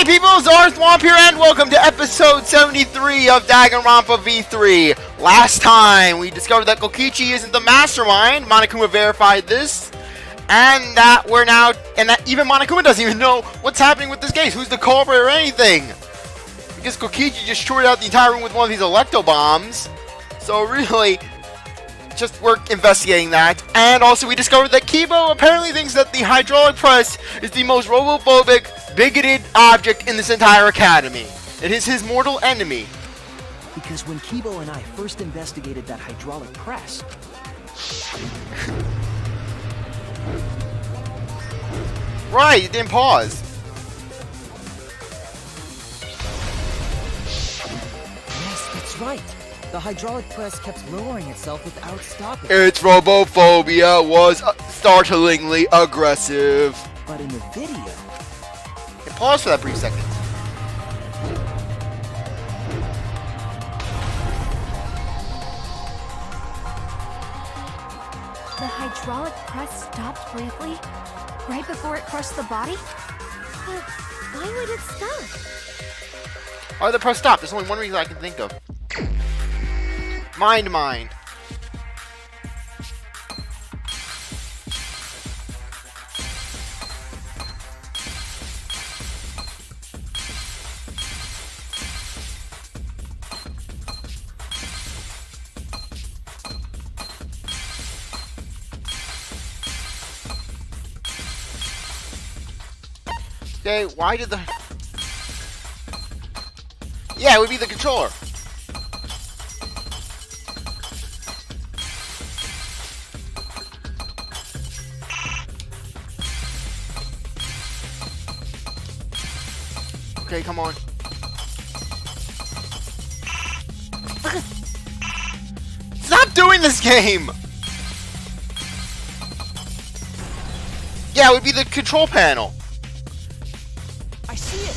Hey people, CzarThwomp here and welcome to episode 73 of Danganronpa V3. Last time we discovered that Kokichi isn't the mastermind. Monokuma verified this. And that even Monokuma doesn't even know what's happening with this case. Who's the culprit or anything. Because Kokichi just shorted out the entire room with one of these electro bombs. So really, just we're investigating that. And also we discovered that Kibo apparently thinks that the hydraulic press is the most robophobic, bigoted object in this entire academy. It is his mortal enemy. Because when Kibo and I first investigated that hydraulic press... Right, it didn't pause. Yes, that's right. The hydraulic press kept lowering itself without stopping. Its robophobia was startlingly aggressive. But in the video... It paused for that brief second. The hydraulic press stopped briefly, right before it crushed the body? But why would it stop? Oh, the press stopped. There's only one reason I can think of. Mind. Okay, why did the... Yeah, it would be the controller. Okay, come on. Stop doing this game! Yeah, it would be the control panel. I see it!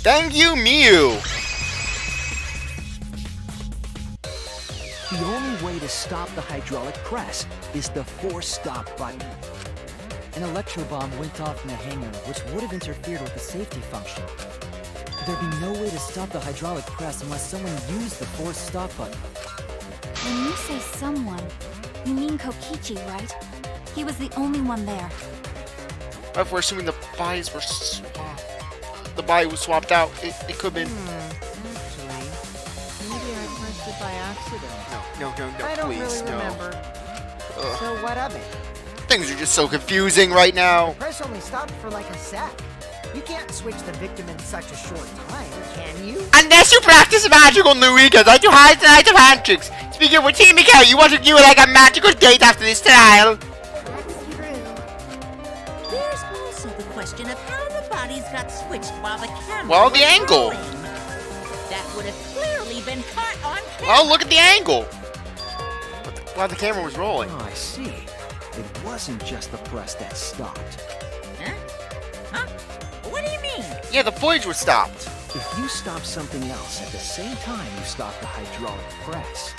Thank you, Mew! The only way to stop the hydraulic press is the force stop button. An electro bomb went off in the hangar, which would have interfered with the safety function. There'd be no way to stop the hydraulic press unless someone used the force stop button. When you say someone, you mean Kokichi, right? He was the only one there. If we're assuming the bodies were the body was swapped out, it could have been... Actually, maybe I pressed it by accident. No, I don't please, really no. remember. Ugh. So what of it? Things are just so confusing right now. Press only stopped for like a sec. You can't switch the victim in such a short time, can you? Unless you practice magical Nuikas, I do hide the night of hand tricks. Speaking of which, Mika, you want to do like a magical date after this trial? That's true. There's also the question of how the bodies got switched while the camera Well, was the angle. rolling. That would have clearly been caught on camera. Well, look at the angle. While the camera was rolling. Oh, I see. It wasn't just the press that stopped. Huh? What do you mean? Yeah, the footage was stopped. If you stop something else at the same time you stop the hydraulic press...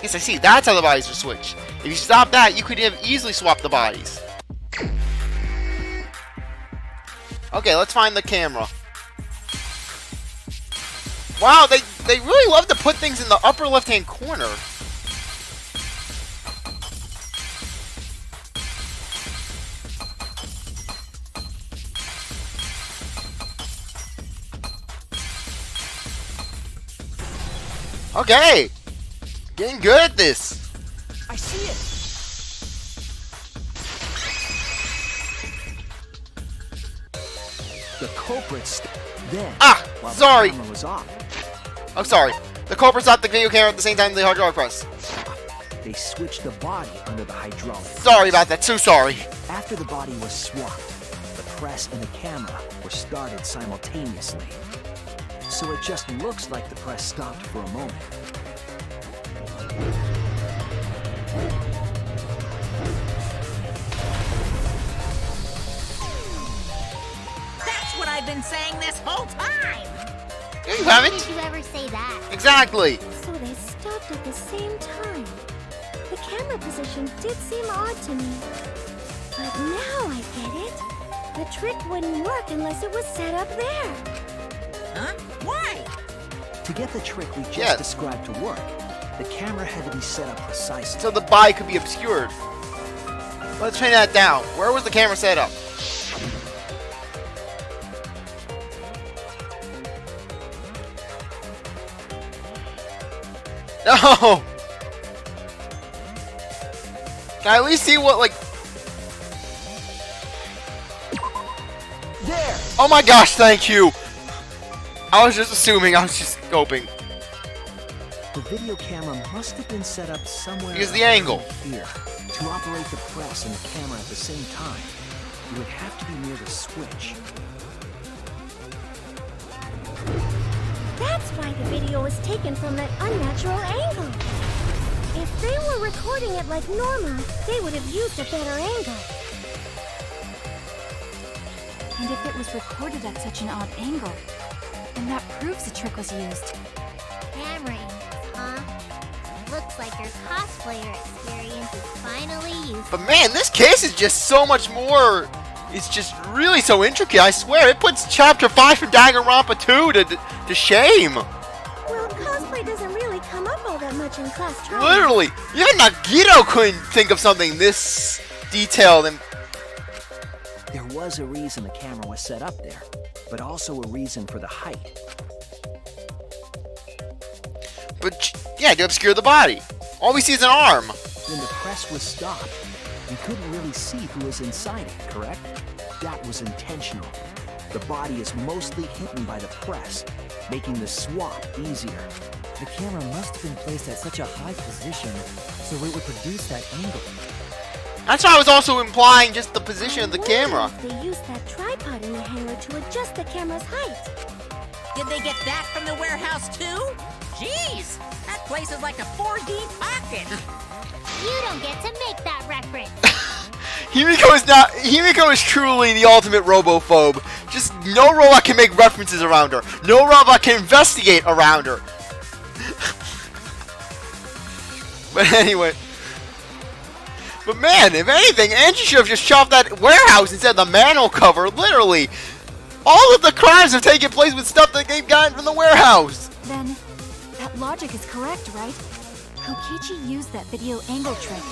Yes, I see. That's how the bodies were switched. If you stop that, you could have easily swapped the bodies. Okay, let's find the camera. Wow, they really love to put things in the upper left-hand corner. Okay, getting good at this. I see it! The culprits... Then, while sorry. the camera was off, I'm sorry. The culprit stopped the video camera at the same time the hydraulic press. they switched the body under the hydraulic Sorry press. about that. So sorry. After the body was swapped, the press and the camera were started simultaneously. So it just looks like the press stopped for a moment. That's what I've been saying this whole time! You haven't? Did you ever say that? Exactly. So they stopped at the same time. The camera position did seem odd to me. But now I get it. The trick wouldn't work unless it was set up there. Huh? Why? To get the trick we just Yeah. described to work, the camera had to be set up precisely. So the body could be obscured. Let's train that down. Where was the camera set up? No! Can I at least see what, like... There! Oh my gosh, thank you! I was just assuming, I was just scoping. The video camera must have been set up somewhere Here's the around angle. here. To operate the press and the camera at the same time, you would have to be near the switch. That's why the video was taken from that unnatural angle. If they were recording it like normal, they would have used a better angle. And if it was recorded at such an odd angle, then that proves the trick was used. Camera angles, huh? Looks like your cosplayer experience is finally useful. But man, this case is just so much more... It's just really so intricate, I swear. It puts Chapter 5 from Danganronpa 2 to shame. Well, cosplay doesn't really come up all that much in class trials. Literally, even Nagito couldn't think of something this detailed and... There was a reason the camera was set up there, but also a reason for the height. But, yeah, to obscure the body. All we see is an arm. When the press was stopped, you couldn't really see who was inside it, correct? That was intentional. The body is mostly hidden by the press, making the swap easier. The camera must have been placed at such a high position, so it would produce that angle. That's why I was also implying just the position of the I wonder camera. if they used that tripod in the hangar to adjust the camera's height. Did they get that from the warehouse too? Jeez, that place is like a 4D pocket. You don't get to make that reference. Himiko is truly the ultimate robophobe. Just no robot can make references around her. No robot can investigate around her. But anyway. But man, if anything, Angie should have just shoved that warehouse instead of the manhole cover, literally. All of the crimes have taken place with stuff that they've gotten from the warehouse. Then, that logic is correct, right? Kokichi used that video angle trick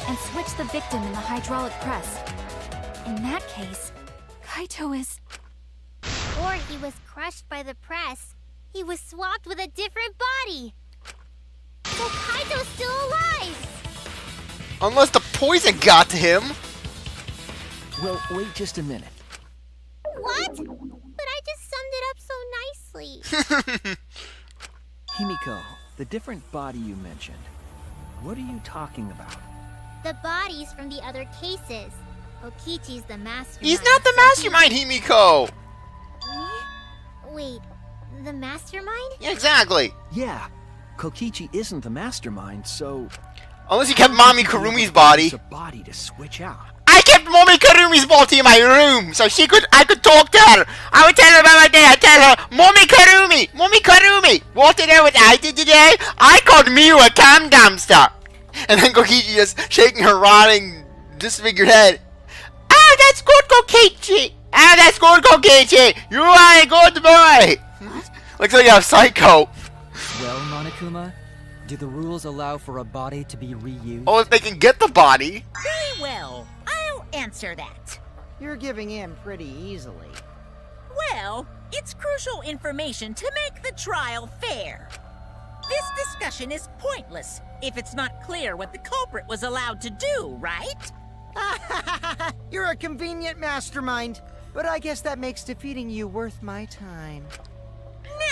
and switched the victim in the hydraulic press. In that case, Kaito is... Or he was crushed by the press. He was swapped with a different body. So Kaito's still alive! Unless the poison got to him. Well, wait just a minute. What? But I just summed it up so nicely. Himiko, the different body you mentioned, what are you talking about? The bodies from the other cases. Kokichi's the mastermind. He's not the mastermind, Himiko. Wait, the mastermind? Yeah, exactly. Yeah, Kokichi isn't the mastermind, so... Unless he kept Mommy Karumi's body. It's a body to switch out. I kept Mommy Karumi's body in my room, so I could talk to her. I would tell her about my day. I tell her, Mommy Karumi, what did I did today? I called Miu a cam dumpster. And then Kokichi just shaking her rotting, disfigured head. Ah, that's good, Kokichi. Ah, that's good, Kokichi. You are a good boy. Looks like you have Psycho. Well, Monokuma, do the rules allow for a body to be reused? Oh, if they can get the body. Very well, I'll answer that. You're giving in pretty easily. Well, it's crucial information to make the trial fair. This discussion is pointless if it's not clear what the culprit was allowed to do, right? You're a convenient mastermind, but I guess that makes defeating you worth my time.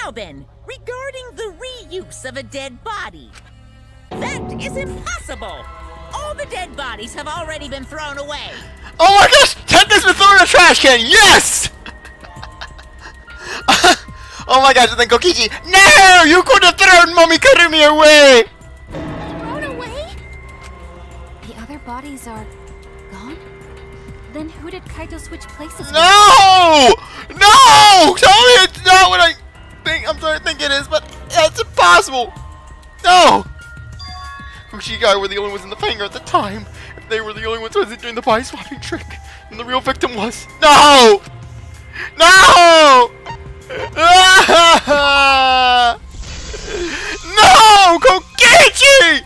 Now then, regarding the reuse of a dead body. That is impossible! All the dead bodies have already been thrown away. Oh my gosh! Ted has been thrown in a trash can! Yes! Oh my gosh, and then Kokichi, no! You could have thrown Mommy Karumi away! Thrown away? The other bodies are... gone? Then who did Kaito switch places with? No! No! Tell me it's not what I think. I'm sorry, I think it is, but that's impossible. No! Ushigai were the only ones in the hangar at the time. If they were the only ones who was doing the body swapping trick. than the real victim was. No! No! No! Kokichi!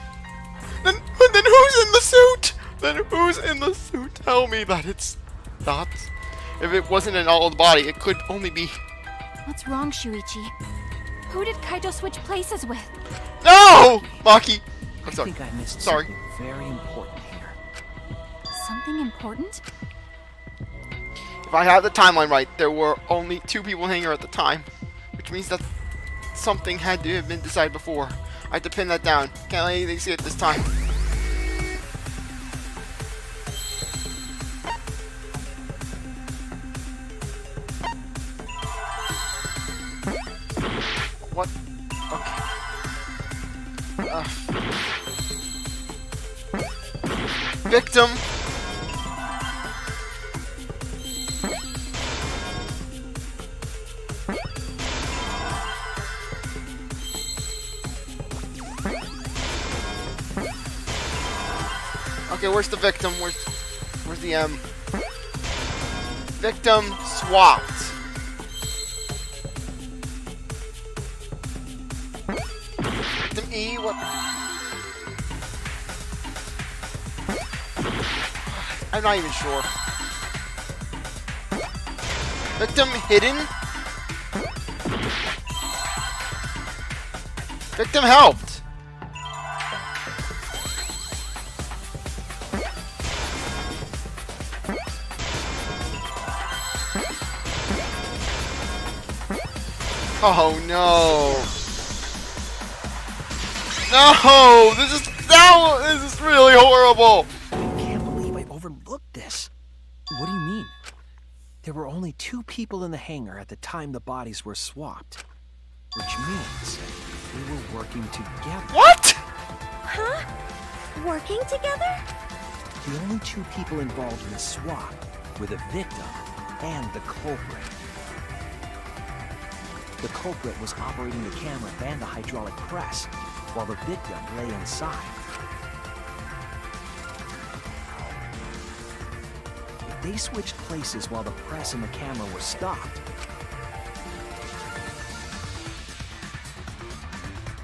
Then who's in the suit? Then who's in the suit? Tell me that it's not. If it wasn't in all of the body, it could only be... What's wrong, Shuichi? Who did Kaito switch places with? No! Maki! I'm sorry. I think I missed Sorry. something very important here. Something important? If I have the timeline right, there were only 2 people in the hangar at the time, which means that something had to have been decided before. I have to pin that down. Can't let anything skip this time. What? Okay. Victim. Okay, where's the victim? Where's the victim swapped? Victim E, what? I'm not even sure. Victim hidden? Victim helped! Oh no! No! This is really horrible! I can't believe I overlooked this. What do you mean? There were only 2 people in the hangar at the time the bodies were swapped. Which means they were working together. What? Huh? Working together? The only 2 people involved in the swap were the victim and the culprit. The culprit was operating the camera and the hydraulic press, while the victim lay inside. If they switched places while the press and the camera were stopped,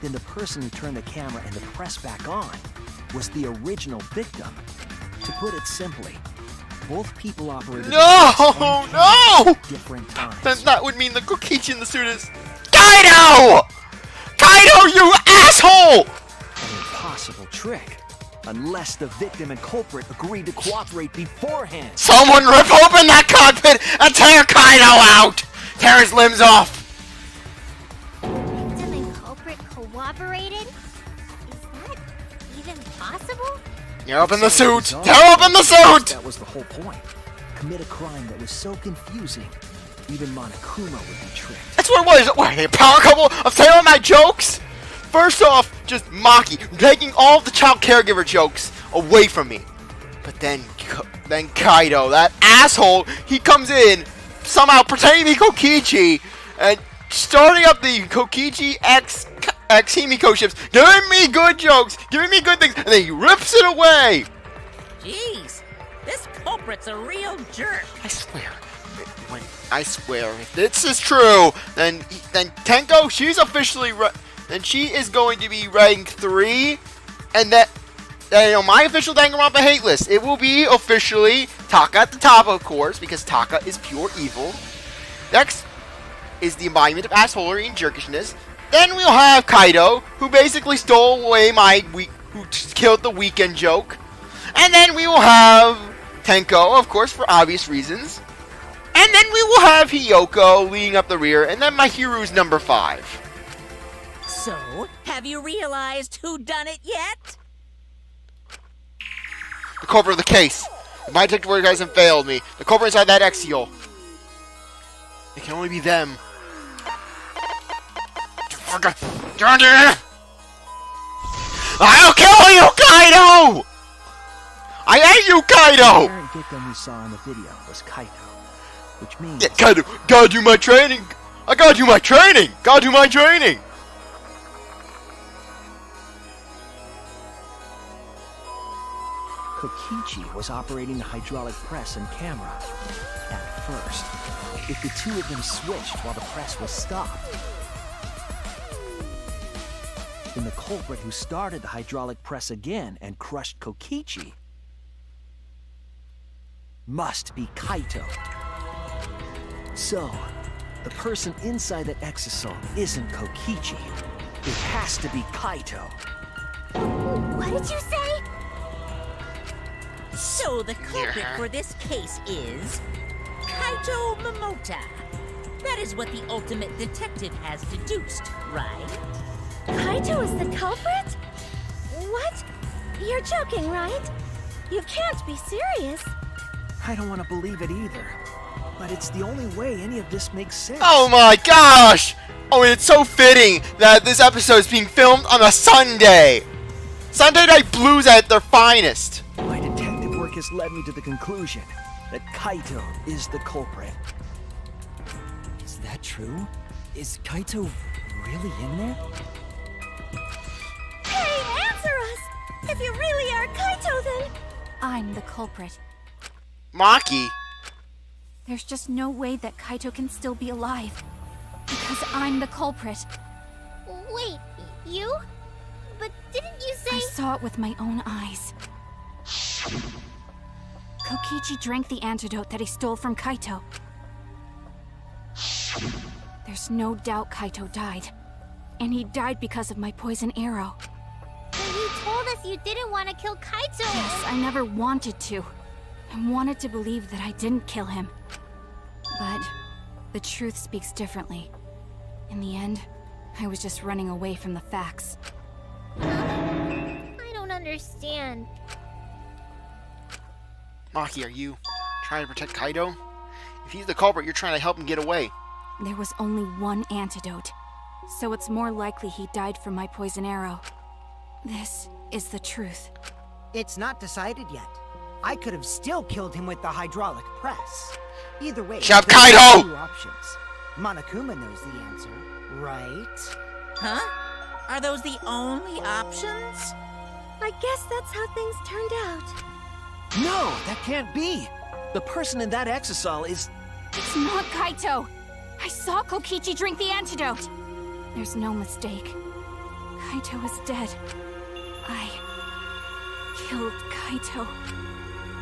then the person who turned the camera and the press back on was the original victim. To put it simply, both people operated No! different times. Then that would mean the Kokichi in the suit is Kaito! Kaito, you asshole! An impossible trick, unless the victim and culprit agreed to cooperate beforehand. Someone rip open that cockpit and tear Kaito out! Tear his limbs off! Victim and culprit cooperated? Is that even possible? Tear open the suit! Tear open the suit! That was the whole point. Commit a crime that was so confusing, even Monokuma would be tricked. That's what it was! What, a power couple of tearing my jokes? First off, just Maki, taking all of the child caregiver jokes away from me. But then Kaito, that asshole, he comes in, somehow pretending to be Kokichi, and starting up the Kokichi X Himiko ships, giving me good jokes, giving me good things, and then he rips it away! Jeez, this culprit's a real jerk. I swear, if this is true, then Tenko, she's officially then she is going to be rank 3, and that my official Danganronpa hate list, it will be officially Taka at the top, of course, because Taka is pure evil. Next is the embodiment of assholery and jerkishness. Then we'll have Kaito, who basically stole away who killed the weekend joke. And then we will have Tenko, of course, for obvious reasons. And then we will have Hiyoko leading up the rear, and then my hero's number 5. So, have you realized who done it yet? The culprit of the case. The my detective guys have failed me. The culprit inside that Exial. It can only be them. I'll kill you, Kaito! I hate you, Kaito! The current victim we saw in the video was Kaito, which means... Yeah, Kaito, gotta do my training! I gotta do my training! Gotta do my training! Kokichi Kokichi was operating the hydraulic press and camera. At first, if the two of them switched while the press was stopped, then the culprit who started the hydraulic press again and crushed Kokichi must be Kaito. So, the person inside that exosome isn't Kokichi. It has to be Kaito. What did you say? So the culprit for this case is Kaito Momota. That is what the ultimate detective has deduced, right? Kaito is the culprit? What? You're joking, right? You can't be serious. I don't want to believe it either. But it's the only way any of this makes sense. Oh my gosh! Oh, it's so fitting that this episode is being filmed on a Sunday. Sunday night blues at their finest. My detective work has led me to the conclusion that Kaito is the culprit. Is that true? Is Kaito really in there? Hey, answer us! If you really are Kaito, then... I'm the culprit. Maki. There's just no way that Kaito can still be alive. Because I'm the culprit. Wait, you? But didn't you say... I saw it with my own eyes. Kokichi drank the antidote that he stole from Kaito. There's no doubt Kaito died. And he died because of my poison arrow. But you told us you didn't want to kill Kaito! Yes, I never wanted to. I wanted to believe that I didn't kill him. But the truth speaks differently. In the end, I was just running away from the facts. I don't understand. Maki, are you trying to protect Kaito? If he's the culprit, you're trying to help him get away. There was only one antidote, so it's more likely he died from my poison arrow. This is the truth. It's not decided yet. I could have still killed him with the hydraulic press. Either way, Shut up, there are Kaito! two options. Monokuma knows the answer, right? Huh? Are those the only options? I guess that's how things turned out. No, that can't be. The person in that exosol is... It's not Kaito! I saw Kokichi drink the antidote! There's no mistake. Kaito is dead. I killed Kaito.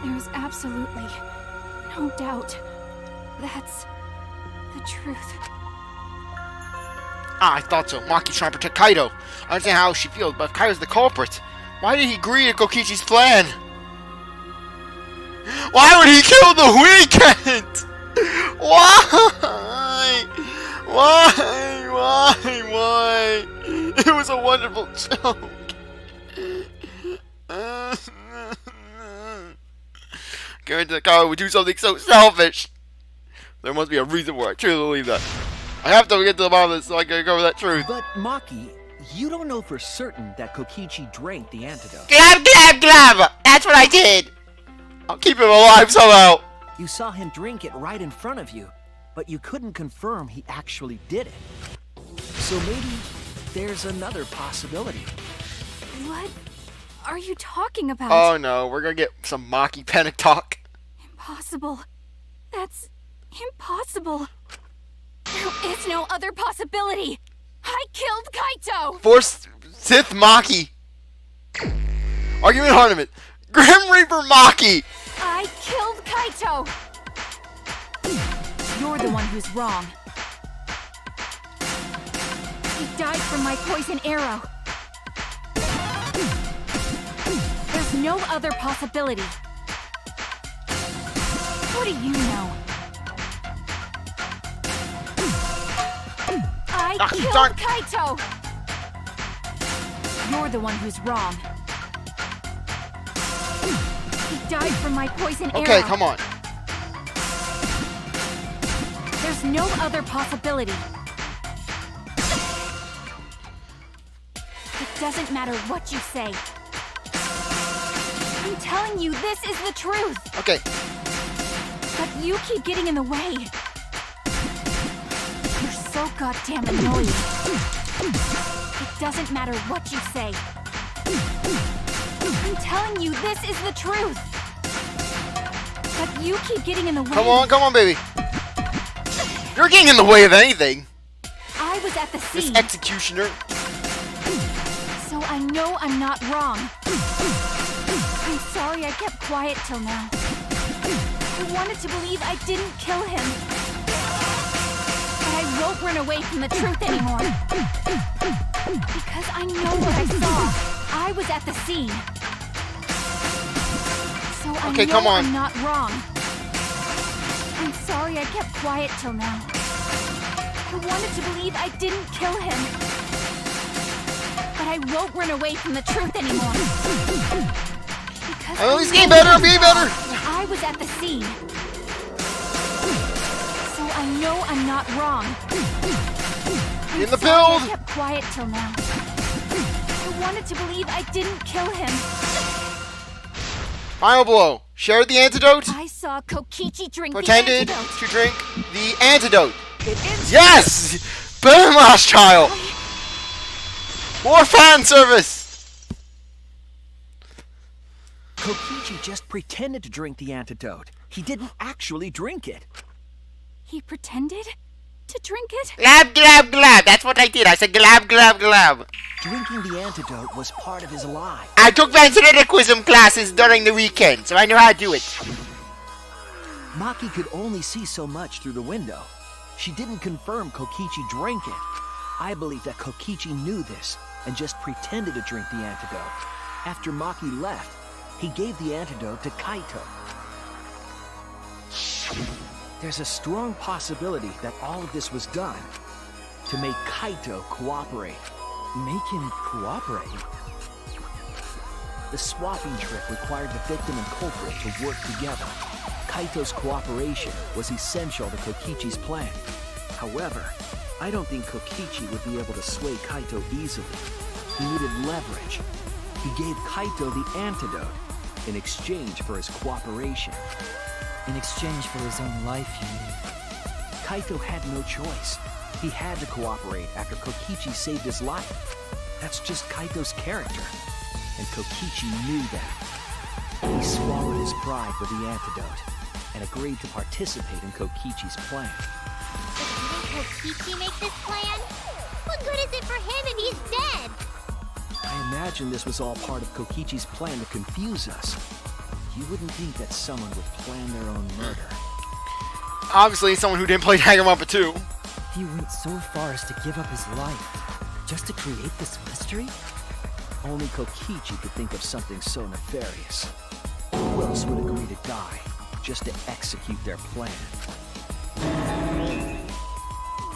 There is absolutely no doubt. That's the truth. Ah, I thought so. Maki's trying to protect Kaito. I understand how she feels, but if Kaito's the culprit, why did he agree to Kokichi's plan? Why would he kill the weekend? Why? Why? It was a wonderful joke. Going to the car would do something so selfish. There must be a reason why I truly believe that. I have to get to the bottom of this so I can cover that truth. But, Maki, you don't know for certain that Kokichi drank the antidote. Glab, glab, glab! That's what I did! I'll keep him alive somehow! You saw him drink it right in front of you, but you couldn't confirm he actually did it. So maybe there's another possibility. What are you talking about? Oh no, we're gonna get some Maki panic talk. Impossible. That's impossible. There is no other possibility. I killed Kaito! Force Sith Maki. Argument Harnament. Grim Reaper Maki! I killed Kaito! You're the one who's wrong. He died from my poison arrow. There's no other possibility. What do you know? I killed darn. Kaito! You're the one who's wrong. He died from my poison arrow. Okay, come on. There's no other possibility. It doesn't matter what you say. I'm telling you, this is the truth. Okay. But you keep getting in the way. You're so goddamn annoying. It doesn't matter what you say. I'm telling you, this is the truth. But you keep getting in the way. Come on, baby. You're getting in the way of anything. I was at the This scene, executioner. so I know I'm not wrong. I'm sorry I kept quiet till now. I wanted to believe I didn't kill him. But I won't run away from the truth anymore. Because I know what I saw. I was at the scene. So I Okay, know come on. I'm not wrong. I'm sorry I kept quiet till now. I wanted to believe I didn't kill him. But I won't run away from the truth anymore. Because Oh, he's getting better, I'm getting better. I was at the scene. So I know I'm not wrong. I'm In the sorry build. I kept quiet till now. I wanted to believe I didn't kill him. Final blow. Shared the antidote. I saw Kokichi drink Pretended the antidote. to drink the antidote. It ends. Yes! Better than last trial. More fan service. Kokichi just pretended to drink the antidote. He didn't actually drink it. He pretended to drink it? Glab, glab, glab. That's what I did. I said glab, glab, glab. Drinking the antidote was part of his lie. I took ventriloquism classes during the weekend, so I know how to do it. Maki could only see so much through the window. She didn't confirm Kokichi drank it. I believe that Kokichi knew this and just pretended to drink the antidote. After Maki left, he gave the antidote to Kaito. There's a strong possibility that all of this was done to make Kaito cooperate. Make him cooperate? The swapping trick required the victim and culprit to work together. Kaito's cooperation was essential to Kokichi's plan. However, I don't think Kokichi would be able to sway Kaito easily. He needed leverage. He gave Kaito the antidote in exchange for his cooperation. In exchange for his own life, you mean? Kaito had no choice. He had to cooperate after Kokichi saved his life. That's just Kaito's character. And Kokichi knew that. He swallowed his pride for the antidote and agreed to participate in Kokichi's plan. But didn't Kokichi make this plan? What good is it for him if he's dead? I imagine this was all part of Kokichi's plan to confuse us. You wouldn't think that someone would plan their own murder. Obviously, someone who didn't play Danganronpa 2. He went so far as to give up his life just to create this mystery? Only Kokichi could think of something so nefarious. Who else would agree to die just to execute their plan?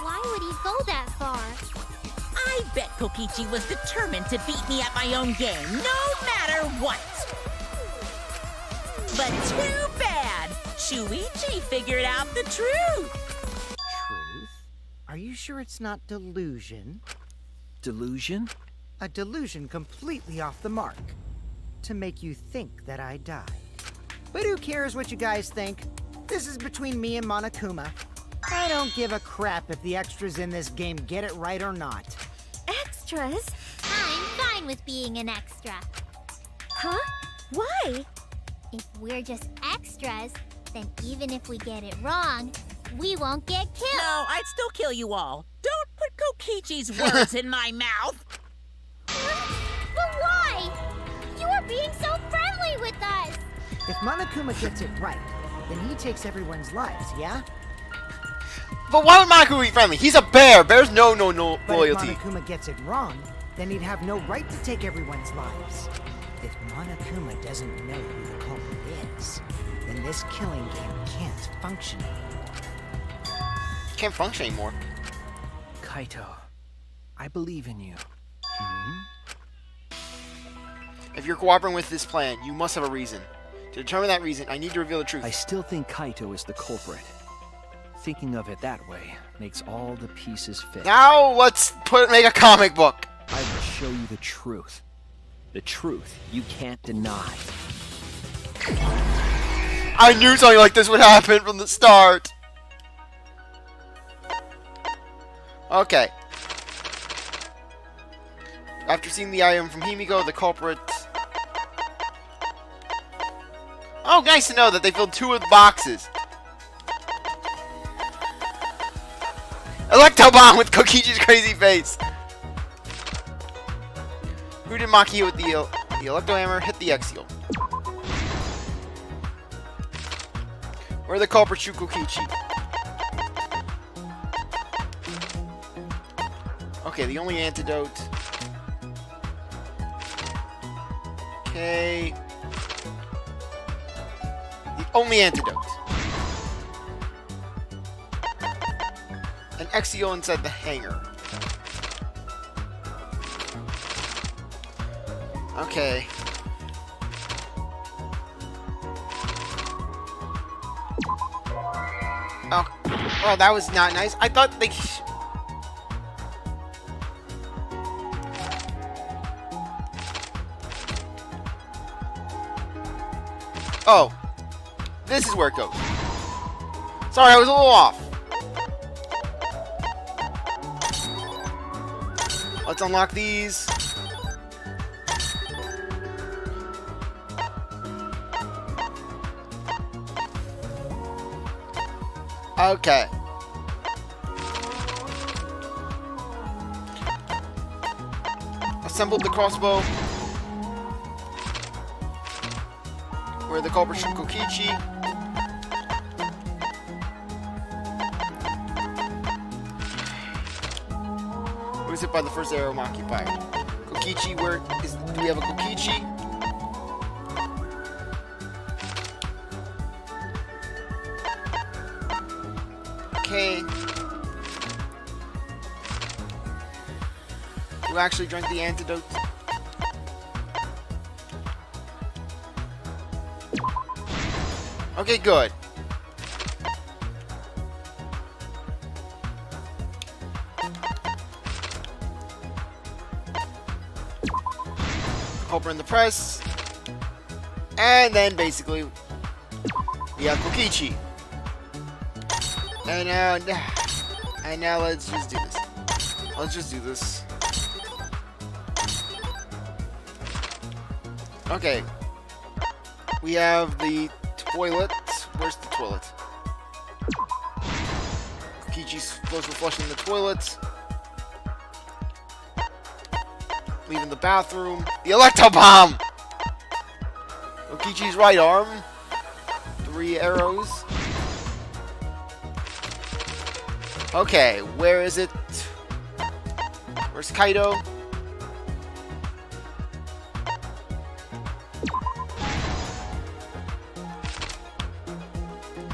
Why would he go that far? I bet Kokichi was determined to beat me at my own game, no matter what. But too bad! Shuichi figured out the truth! Truth? Are you sure it's not delusion? Delusion? A delusion completely off the mark. To make you think that I died. But who cares what you guys think? This is between me and Monokuma. I don't give a crap if the extras in this game get it right or not. Extras? I'm fine with being an extra. Huh? Why? If we're just extras, then even if we get it wrong, we won't get killed. No, I'd still kill you all. Don't put Kokichi's words in my mouth! But why? You are being so friendly with us. If Monokuma gets it right, then he takes everyone's lives, yeah? But why would Maki be friendly? He's a bear. Bears no But loyalty. if Monokuma gets it wrong, then he'd have no right to take everyone's lives. If Monokuma doesn't know who the culprit is, then this killing game can't function anymore. Can't function anymore. Kaito, I believe in you. If you're cooperating with this plan, you must have a reason. To determine that reason, I need to reveal the truth. I still think Kaito is the culprit. Thinking of it that way makes all the pieces fit. Now let's make a comic book. I will show you the truth. The truth you can't deny. I knew something like this would happen from the start. Okay. After seeing the item from Himiko, the culprit... Oh, nice to know that they filled 2 of the boxes. Electro Bomb with Kokichi's crazy face. Who did Maki hit with the Electro Hammer? Hit the X-Seal. Where the culprit shoot Kokichi? Okay, the only antidote. Okay. The only antidote. An X-Seal inside the hangar. Okay. Oh, that was not nice. I thought they... Oh. This is where it goes. Sorry, I was a little off. Let's unlock these. Okay. Assembled the crossbow. Where the culprit shoot Kokichi. Who was hit by the first arrow Maki fired? Kokichi, where is... Do we have a Kokichi? Okay. You actually drank the antidote? Okay, good. Culprit in the press. And then basically we have Kokichi. And now let's just do this. Let's just do this. Okay. We have the toilet. Where's the toilet? Kokichi's supposed to flush in the toilet. Leaving the bathroom. The Electro Bomb! Kokichi's right arm. 3 arrows. Okay, where is it? Where's Kaito?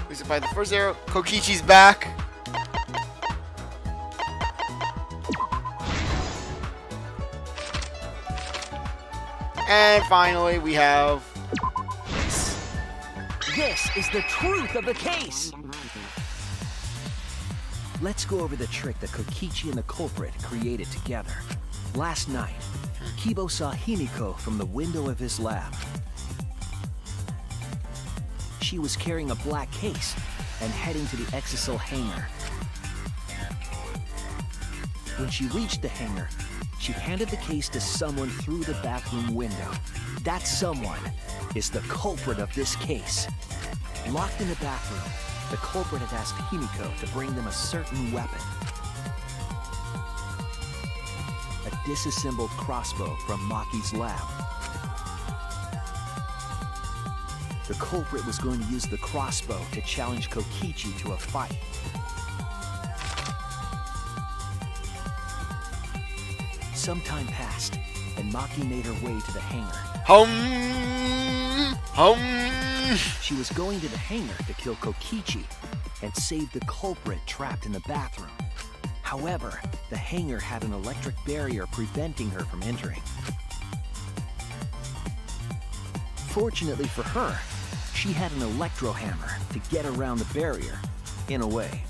Who's it by the first arrow? Kokichi's back. And finally, we have this. This is the truth of the case! Let's go over the trick that Kokichi and the culprit created together. Last night, Kibo saw Himiko from the window of his lab. She was carrying a black case and heading to the Exisal hangar. When she reached the hangar, she handed the case to someone through the bathroom window. That someone is the culprit of this case. Locked in the bathroom, the culprit had asked Himiko to bring them a certain weapon. A disassembled crossbow from Maki's lab. The culprit was going to use the crossbow to challenge Kokichi to a fight. Some time passed, and Maki made her way to the hangar. She was going to the hangar to kill Kokichi and save the culprit trapped in the bathroom. However, the hangar had an electric barrier preventing her from entering. Fortunately for her, she had an electro hammer to get around the barrier, in a way.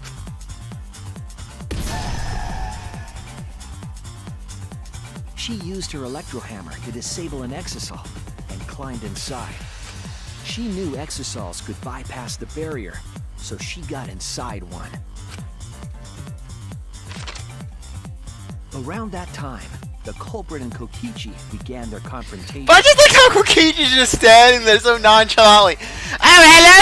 She used her electro hammer to disable an exisal and climbed inside. She knew exisals could bypass the barrier, so she got inside one. Around that time, the culprit and Kokichi began their confrontation. But I just like how Kokichi's just standing there so nonchalantly.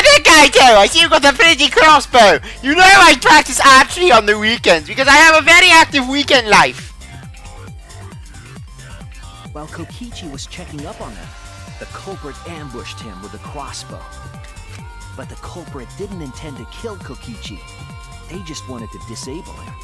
there, Kaito! I see you got the finishing crossbow! You know I practice archery on the weekends because I have a very active weekend life! While Kokichi was checking up on them, the culprit ambushed him with a crossbow. But the culprit didn't intend to kill Kokichi. They just wanted to disable him.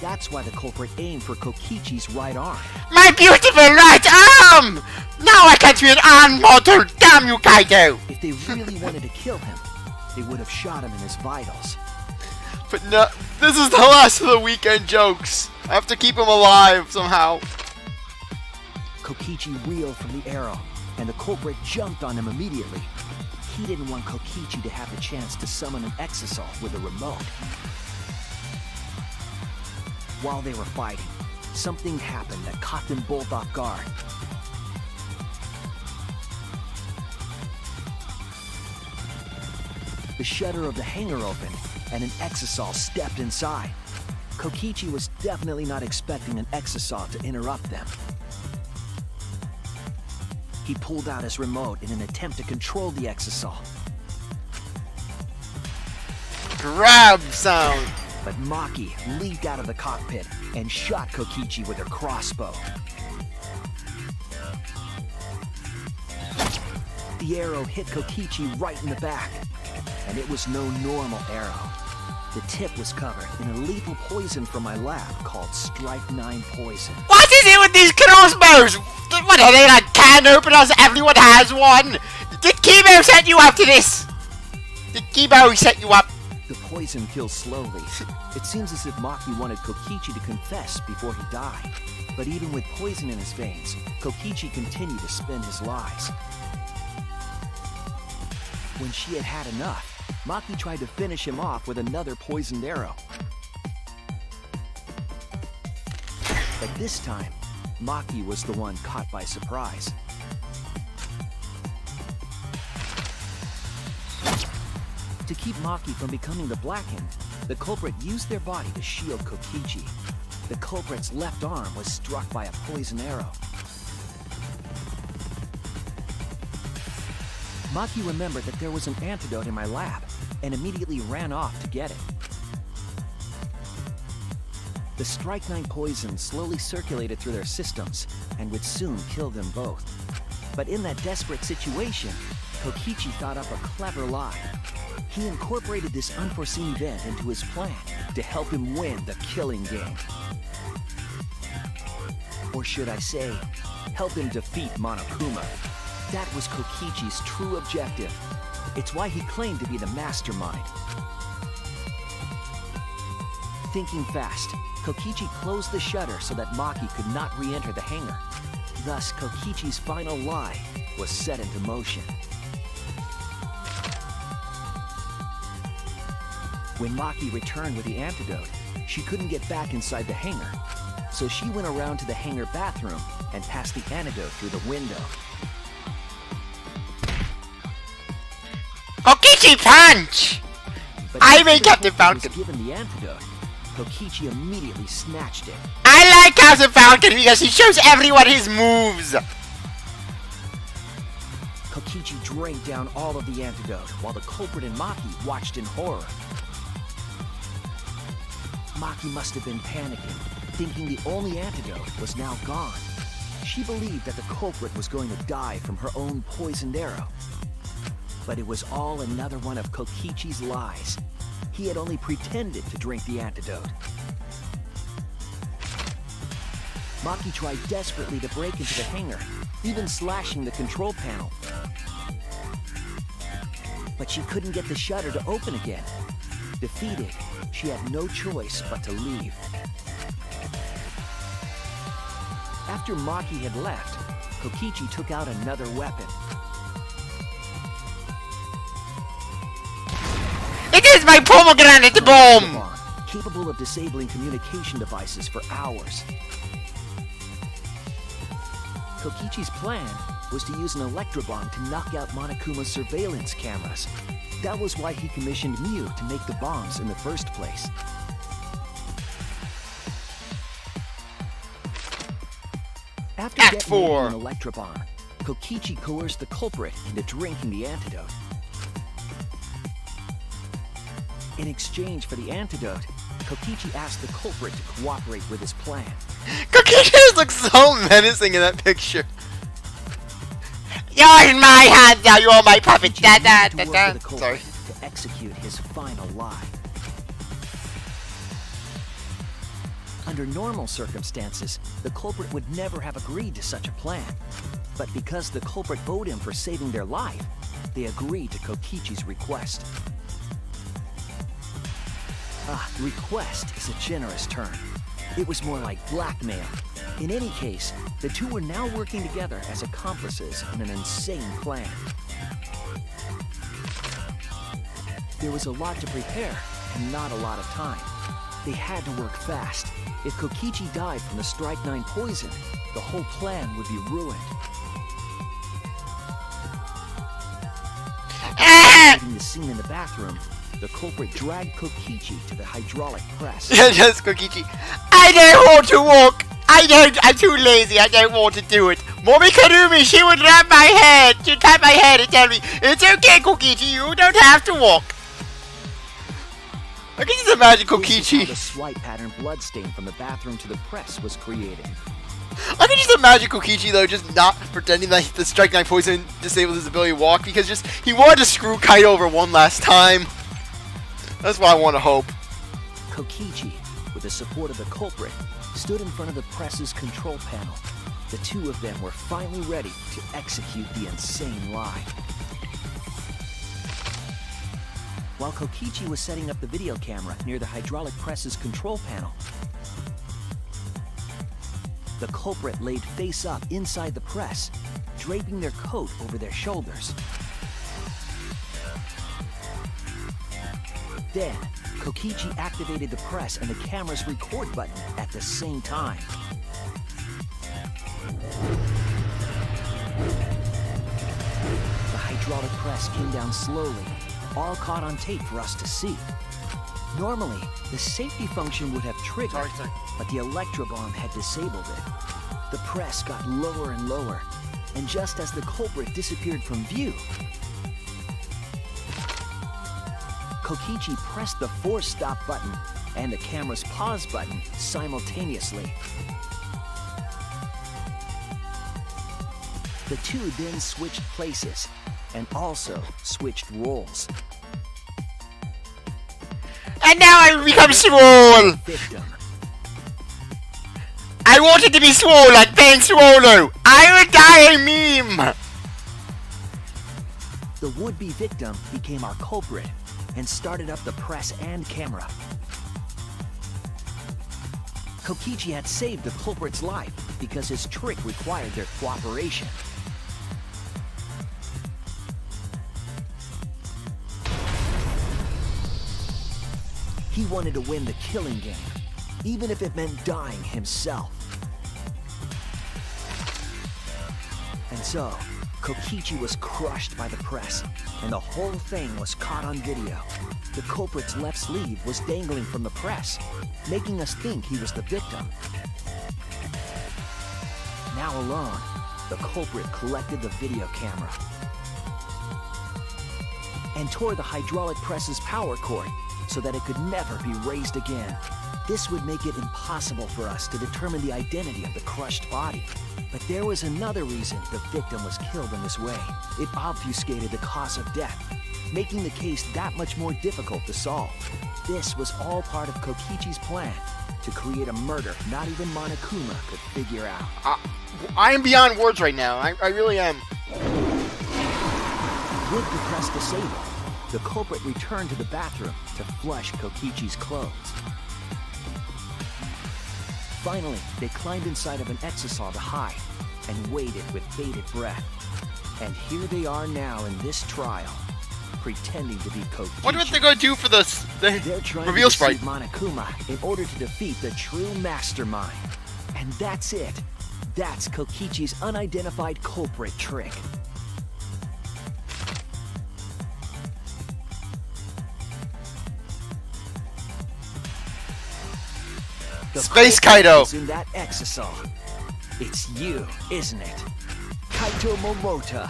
That's why the culprit aimed for Kokichi's right arm. My beautiful right arm! Now I can be an arm mortal, damn you, Kaito! If they really wanted to kill him, they would have shot him in his vitals. But no, this is the last of the weekend jokes. I have to keep him alive somehow. Kokichi reeled from the arrow, and the culprit jumped on him immediately. He didn't want Kokichi to have the chance to summon an exisal with a remote. While they were fighting, something happened that caught them both off guard. The shutter of the hangar opened, and an exisal stepped inside. Kokichi was definitely not expecting an exisal to interrupt them. He pulled out his remote in an attempt to control the exisal. Grab sound! But Maki leaped out of the cockpit and shot Kokichi with her crossbow. The arrow hit Kokichi right in the back, and it was no normal arrow. The tip was covered in a lethal poison from my lab called Strike 9 poison. What is it with these crossbows? What are they, like can openers? Everyone has one! Did Kibo set you up to this? Did Kibo set you up? The poison kills slowly. It seems as if Maki wanted Kokichi to confess before he died. But even with poison in his veins, Kokichi continued to spin his lies. When she had had enough, Maki tried to finish him off with another poisoned arrow. But this time, Maki was the one caught by surprise. To keep Maki from becoming the Blackened, the culprit used their body to shield Kokichi. The culprit's left arm was struck by a poison arrow. Maki remembered that there was an antidote in my lab and immediately ran off to get it. The Strike 9 poison slowly circulated through their systems and would soon kill them both. But in that desperate situation, Kokichi thought up a clever lie. He incorporated this unforeseen event into his plan to help him win the killing game. Or should I say, help him defeat Monokuma. That was Kokichi's true objective. It's why he claimed to be the mastermind. Thinking fast, Kokichi closed the shutter so that Maki could not re-enter the hangar. Thus, Kokichi's final lie was set into motion. When Maki returned with the antidote, she couldn't get back inside the hangar. So she went around to the hangar bathroom and passed the antidote through the window. Kokichi punch! But I after make the Captain culprit Falcon. was given the antidote, Kokichi immediately snatched it. I like Captain Falcon because he shows everyone his moves! Kokichi drank down all of the antidote while the culprit and Maki watched in horror. Maki must have been panicking, thinking the only antidote was now gone. She believed that the culprit was going to die from her own poisoned arrow. But it was all another one of Kokichi's lies. He had only pretended to drink the antidote. Maki tried desperately to break into the hangar, even slashing the control panel. But she couldn't get the shutter to open again. Defeated, she had no choice but to leave. After Maki had left, Kokichi took out another weapon. It is my pomegranate bomb! Capable of disabling communication devices for hours. Kokichi's plan was to use an electrobomb to knock out Monokuma's surveillance cameras. That was why he commissioned Mew to make the bombs in the first place. After Act detonating 4. an electrobomb, Kokichi coerced the culprit into drinking the antidote. In exchange for the antidote, Kokichi asked the culprit to cooperate with his plan. Kokichi looks so menacing in that picture. You're in my hands now, you're my puppet. Da, da, Kokichi da, needed to da. work with the Sorry. culprit to execute his final lie. Under normal circumstances, the culprit would never have agreed to such a plan. But because the culprit owed him for saving their life, they agreed to Kokichi's request. Request is a generous term. It was more like blackmail. In any case, the two were now working together as accomplices in an insane plan. There was a lot to prepare and not a lot of time. They had to work fast. If Kokichi died from the Strike 9 poison, the whole plan would be ruined. Leaving the scene in the bathroom, the culprit dragged Kokichi to the hydraulic press. Yes, Kokichi. I don't want to walk. I'm too lazy. I don't want to do it. Mommy Karumi, she would rub my head. She'd pat my head and tell me, it's okay, Kokichi, you don't have to walk. I can just imagine This is how Kokichi. the swipe pattern bloodstain from the bathroom to the press was created. I can just imagine Kokichi though, just not pretending that the Strike 9 poison disabled his ability to walk because just he wanted to screw Kaito over one last time. That's what I want to hope. Kokichi, with the support of the culprit, stood in front of the press's control panel. The two of them were finally ready to execute the insane lie. While Kokichi was setting up the video camera near the hydraulic press's control panel, the culprit laid face up inside the press, draping their coat over their shoulders. Then, Kokichi activated the press and the camera's record button at the same time. The hydraulic press came down slowly, all caught on tape for us to see. Normally, the safety function would have triggered, but the electrobomb had disabled it. The press got lower and lower, and just as the culprit disappeared from view, Kokichi pressed the force stop button and the camera's pause button simultaneously. The two then switched places and also switched roles. And now I become swole. Victim. I wanted to be swole like Ben Swallow. I would die a meme. The would-be victim became our culprit and started up the press and camera. Kokichi had saved the culprit's life because his trick required their cooperation. He wanted to win the killing game, even if it meant dying himself. And so, Kokichi was crushed by the press, and the whole thing was caught on video. The culprit's left sleeve was dangling from the press, making us think he was the victim. Now alone, the culprit collected the video camera and tore the hydraulic press's power cord so that it could never be raised again. This would make it impossible for us to determine the identity of the crushed body. But there was another reason the victim was killed in this way. It obfuscated the cause of death, making the case that much more difficult to solve. This was all part of Kokichi's plan to create a murder not even Monokuma could figure out. I am beyond words right now. I really am. With the press disabled, the culprit returned to the bathroom to flush Kokichi's clothes. Finally, they climbed inside of an exisal to hide and waited with bated breath. And here they are now in this trial, pretending to be Kokichi. Wonder what they're gonna do for the They're trying reveal to sprite. deceive Monokuma in order to defeat the true mastermind. And that's it. That's Kokichi's unidentified culprit trick. The Space culprit Kaito. is in that exisal. It's you, isn't it? Kaito Momota,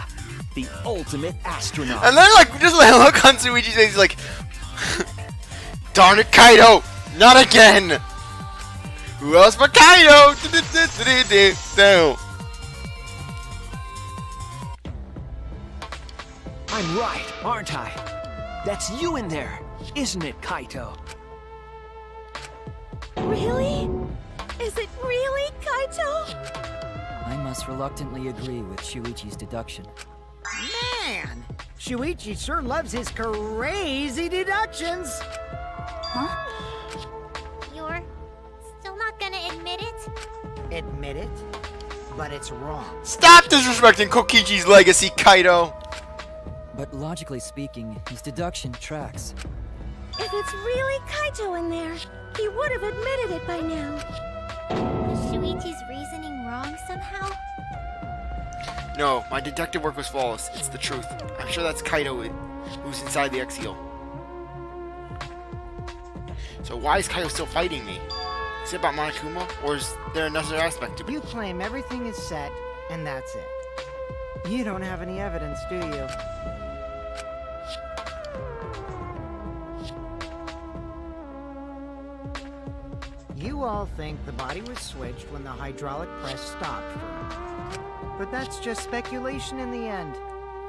the ultimate astronaut. And then, like, just like look on Tsuichi's face, he's like, darn it, Kaito! Not again! Who else but Kaito? I'm right, aren't I? That's you in there, isn't it, Kaito? Really? Is it really, Kaito? I must reluctantly agree with Shuichi's deduction. Man, Shuichi sure loves his crazy deductions. Huh? You're still not gonna admit it? Admit it, but it's wrong. Stop disrespecting Kokichi's legacy, Kaito! But logically speaking, his deduction tracks. If it's really Kaito in there, he would have admitted it by now. Was Shuichi's reasoning wrong somehow? No, my detective work was flawless. It's the truth. I'm sure that's Kaito who's inside the exile. So why is Kaito still fighting me? Is it about Monokuma, or is there another aspect to it? You claim everything is set, and that's it. You don't have any evidence, do you? You all think the body was switched when the hydraulic press stopped for a moment. But that's just speculation in the end.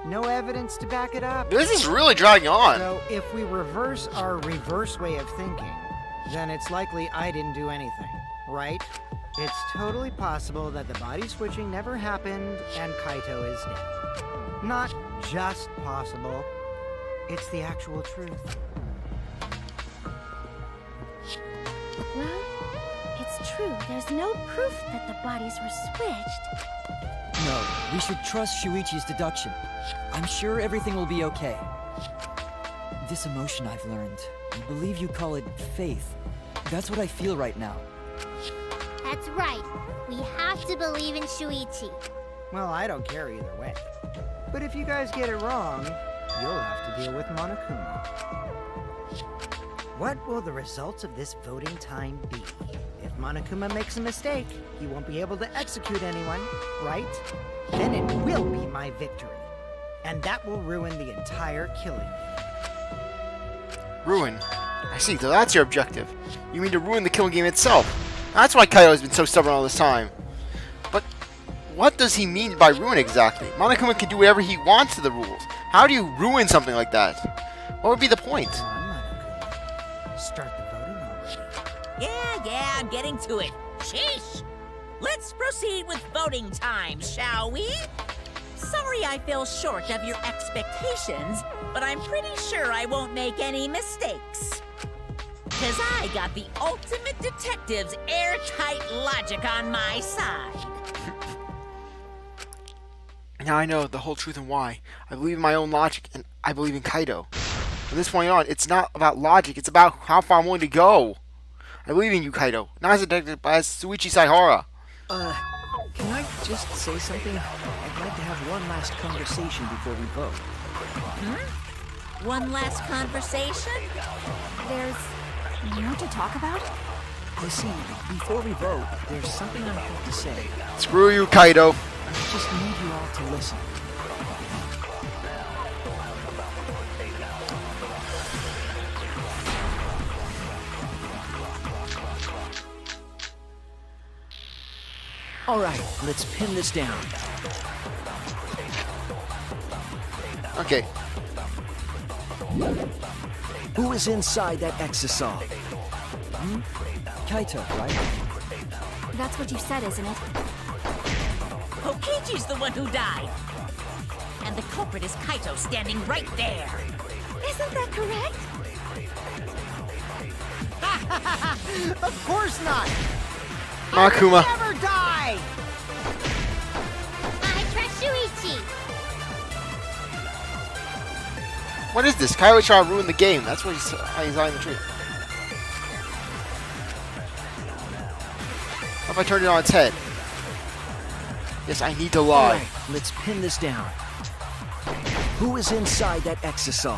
No evidence to back it up. This is really dragging on. So if we reverse our reverse way of thinking, then it's likely I didn't do anything, right? It's totally possible that the body switching never happened and Kaito is dead. Not just possible, it's the actual truth. Well, it's true. There's no proof that the bodies were switched. No, we should trust Shuichi's deduction. I'm sure everything will be okay. This emotion I've learned, I believe you call it faith. That's what I feel right now. That's right. We have to believe in Shuichi. Well, I don't care either way. But if you guys get it wrong, you'll have to deal with Monokuma. What will the results of this voting time be? If Monokuma makes a mistake, he won't be able to execute anyone, right? Then it will be my victory. And that will ruin the entire killing. Ruin? I see, so that's your objective. You mean to ruin the killing game itself. That's why Kaito has been so stubborn all this time. But what does he mean by ruin exactly? Monokuma can do whatever he wants to the rules. How do you ruin something like that? What would be the point? Come on, Monokuma. Start the voting already. Yeah, I'm getting to it. Sheesh! Let's proceed with voting time, shall we? Sorry I fell short of your expectations, but I'm pretty sure I won't make any mistakes. 'Cause I got the ultimate detective's airtight logic on my side. Now I know the whole truth and why. I believe in my own logic, and I believe in Kaito. From this point on, it's not about logic, it's about how far I'm willing to go. I believe in you, Kaito. Not as a detective, but as Shuichi Saihara. Can I just say something? I'd like to have one last conversation before we vote. One last conversation? There's more to talk about? You see, before we vote, there's something I have to say. Screw you, Kaito. I just need you all to listen. All right, let's pin this down. Okay. Who is inside that exisal? Kaito, right? That's what you said, isn't it? Kokichi's the one who died. And the culprit is Kaito standing right there. Isn't that correct? Of course not! Monokuma. Never die! I trust Shuichi. What is this? Kaito trying to ruin the game. That's what he's hiding the truth. How if I turn it on its head? Yes, I need to All lie. right, let's pin this down. Who is inside that exisal?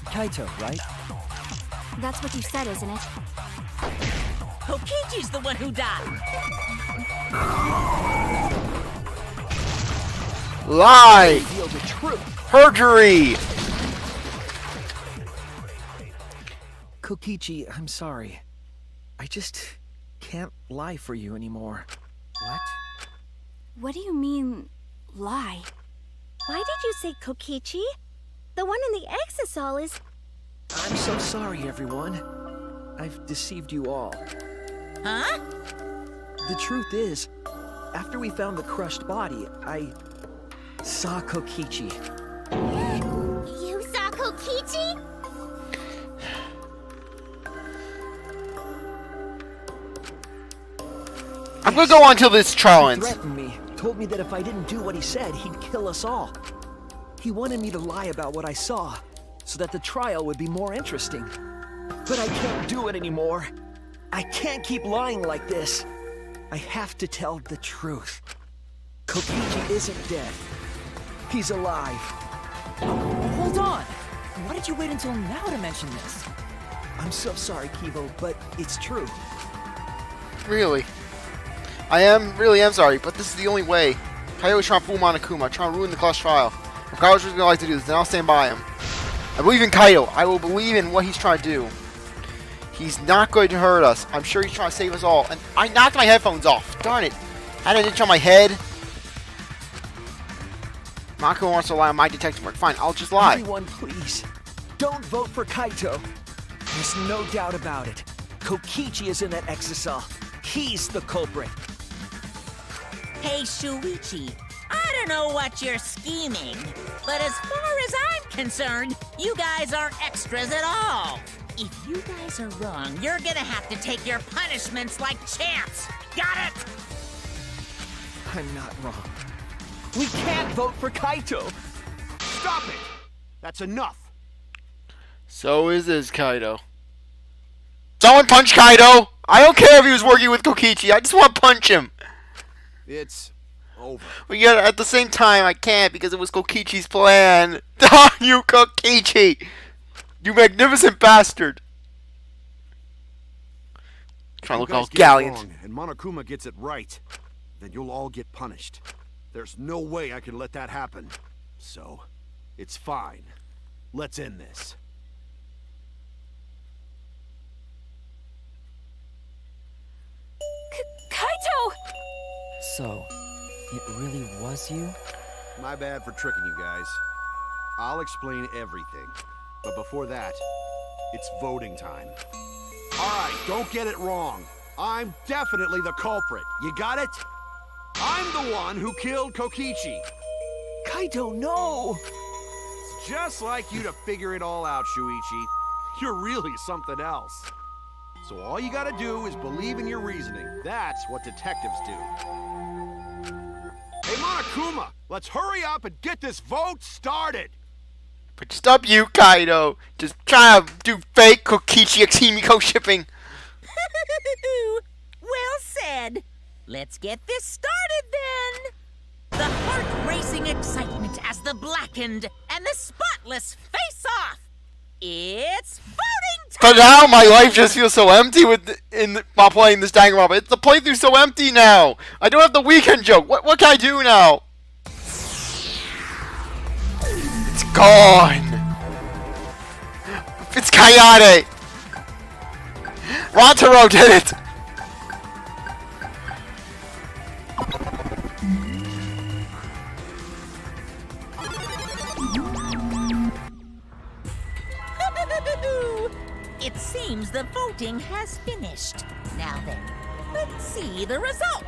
Kaito, right? That's what you said, isn't it? Kokichi's the one who died. Lie! Reveal the truth. Perjury! Kokichi, I'm sorry. I just can't lie for you anymore. What? What do you mean, lie? Why did you say Kokichi? The one in the exisal is... I'm so sorry, everyone. I've deceived you all. Huh? The truth is, after we found the crushed body, I saw Kokichi. You saw Kokichi? I'm gonna go on till this trial He ends. threatened me, told me that if I didn't do what he said, he'd kill us all. He wanted me to lie about what I saw, so that the trial would be more interesting. But I can't do it anymore. I can't keep lying like this. I have to tell the truth. Kokichi isn't dead. He's alive. Hold on! Why did you wait until now to mention this? I'm so sorry, Kivo, but it's true. Really. I really am sorry, but this is the only way. Kaito is trying to fool Monokuma, trying to ruin the class trial. If Kaito's really gonna like to do this, then I'll stand by him. I believe in Kaito. I will believe in what he's trying to do. He's not going to hurt us. I'm sure he's trying to save us all. And I knocked my headphones off. Darn it. I had an itch on my head. Mako wants to lie on my detective work. Fine, I'll just lie. Everyone, please, don't vote for Kaito. There's no doubt about it. Kokichi is in that exisal. He's the culprit. Hey, Shuichi, I don't know what you're scheming, but as far as I'm concerned, you guys aren't extras at all. If you guys are wrong, you're gonna have to take your punishments like champs. Got it? I'm not wrong. We can't vote for Kaito. Stop it! That's enough. So is this Kaito. Someone punch Kaito! I don't care if he was working with Kokichi. I just want to punch him. It's over. But yet, at the same time, I can't because it was Kokichi's plan. Darn you, Kokichi! You magnificent bastard! Trying to look all gallant. Wrong, and Monokuma gets it right, then you'll all get punished. There's no way I can let that happen. So, it's fine. Let's end this. Kaito! So, it really was you? My bad for tricking you guys. I'll explain everything. But before that, it's voting time. Alright, don't get it wrong. I'm definitely the culprit. You got it? I'm the one who killed Kokichi. Kaito, no! It's just like you to figure it all out, Shuichi. You're really something else. So all you gotta do is believe in your reasoning. That's what detectives do. Hey, Monokuma, let's hurry up and get this vote started. But stop you, Kaito. Just trying to do fake Kokichi x Himiko shipping. Well said. Let's get this started then. The heart-racing excitement as the blackened and the spotless face off. It's voting time. But now my life just feels so empty while playing this Danganronpa. It's the playthrough's so empty now. I don't have the weekend joke. What can I do now? It's gone. It's Kayane. Rantaro did it. It seems the voting has finished. Now then, let's see the result.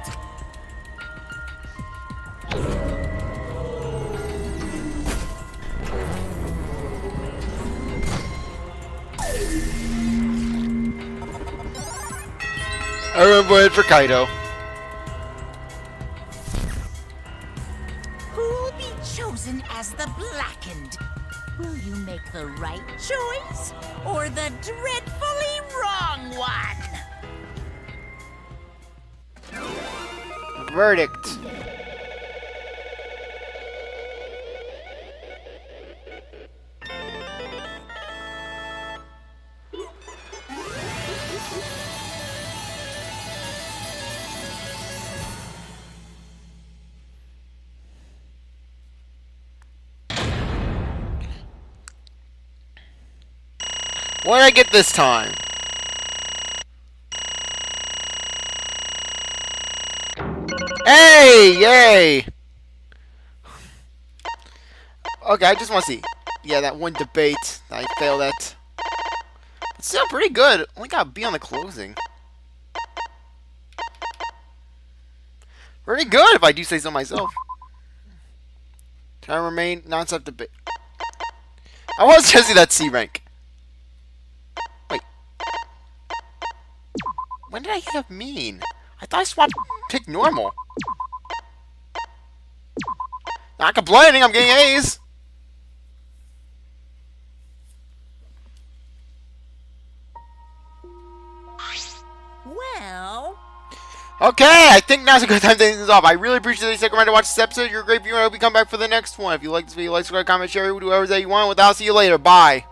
Everyone voted for Kaito. Who'll be chosen as the blackened? Will you make the right choice or the dreadfully wrong one? Verdict. What did I get this time? Hey! Yay! Okay, I just want to see. Yeah, that one debate. I failed at. It's still pretty good. Only got a B on the closing. Pretty good, if I do say so myself. Can I remain non-stop debate? I want to see that C rank. Wait. When did I have mean? I thought I swapped pick normal. Not complaining, I'm getting A's. Well... Okay, I think now's a good time to end this off. I really appreciate that you stuck around to watch this episode. You're a great viewer. I hope you come back for the next one. If you like this video, like, subscribe, comment, share, do whatever that you want. Without, see you later. Bye.